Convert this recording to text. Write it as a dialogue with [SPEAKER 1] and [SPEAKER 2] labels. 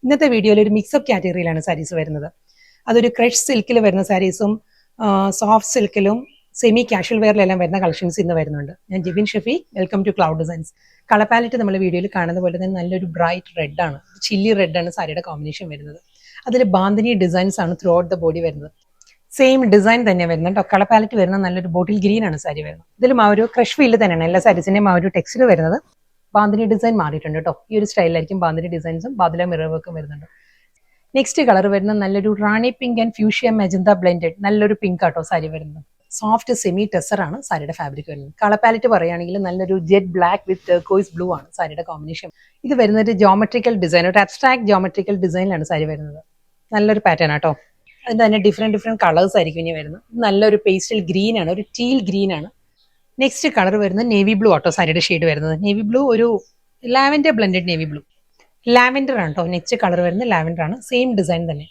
[SPEAKER 1] ഇന്നത്തെ വീഡിയോയിൽ ഒരു മിക്സപ്പ് കാറ്റഗറിയിലാണ് സാരീസ് വരുന്നത്. അതൊരു ക്രഷ് സിൽക്കിൽ വരുന്ന സാരീസും സോഫ്റ്റ് സിൽക്കിലും സെമി കാഷ്വൽ വെയറിലെല്ലാം വരുന്ന കളക്ഷൻസ് ഇന്ന് വരുന്നുണ്ട്. ഞാൻ Jibin Shefi, welcome to cloud designs. Colour palette നമ്മൾ വീഡിയോയിൽ കാണുന്ന പോലെ തന്നെ നല്ലൊരു ബ്രൈറ്റ് റെഡ് ആണ്, ചില്ലി റെഡ് ആണ് സാരിയുടെ കോമ്പിനേഷൻ വരുന്നത്. അതിൽ ബാന്തിനി ഡിസൈൻസ് ആണ് ത്രൂ ഔട്ട് ദ ബോഡി വരുന്നത്. സെയിം ഡിസൈൻ തന്നെ വരുന്നുണ്ട്. കളർ പാലറ്റ് വരുന്ന നല്ലൊരു ബോട്ടിൽ ഗ്രീൻ ആണ് സാരി വരുന്നത്. ഇതിലും ആ ഒരു ക്രഷ് ഫീൽ തന്നെയാണ് എല്ലാ സാരീസിന്റെയും ആ ഒരു ടെക്സ്റ്റിൽ വരുന്നത്. ബാന്തിനി ഡിസൈൻ മാറിയിട്ടുണ്ട് കേട്ടോ. ഈ ഒരു സ്റ്റൈലിലായിരിക്കും ബാന്തിനി ഡിസൈൻസും ബാദുല മിറർ വർക്കും വരുന്നുണ്ട്. നെക്സ്റ്റ് കളർ വരുന്ന നല്ലൊരു റാണി pink and fuchsia magenta blended നല്ലൊരു പിങ്ക് ആട്ടോ സാരി വരുന്നത്. സോഫ്റ്റ് സെമി ടെസർ ആണ് സാരിയുടെ ഫാബ്രിക് വരുന്നത്. കളർ പാലറ്റ് പറയുകയാണെങ്കിൽ നല്ലൊരു jet black with turquoise blue ആണ് സാരിയുടെ കോമ്പിനേഷൻ. ഇത് വരുന്ന ഒരു ജോമെട്രിക്കൽ ഡിസൈൻ, ഒരു അബ്സ്ട്രാക്ട് ജോമെട്രിക്കൽ ഡിസൈനിലാണ് സാരി വരുന്നത്. നല്ലൊരു പാറ്റേൺ ആട്ടോ. അതിന്റെ തന്നെ ഡിഫറെന്റ് കളേഴ്സ് ആയിരിക്കും ഇനി വരുന്നത്. നല്ലൊരു പേസ്റ്റൽ ഗ്രീൻ ആണ്, ഒരു ടീൽ ഗ്രീൻ ആണ്. നെക്സ്റ്റ് കളർ വരുന്നത് നേവി ബ്ലൂ ആട്ടോ സാരിയുടെ ഷെയ്ഡ് വരുന്നത്. നേവി ബ്ലൂ ഒരു lavender blended navy blue, lavender ആണ് കേട്ടോ. നെക്സ്റ്റ് കളർ വരുന്നത് ലാവൻഡർ ആണ്. സെയിം ഡിസൈൻ തന്നെ.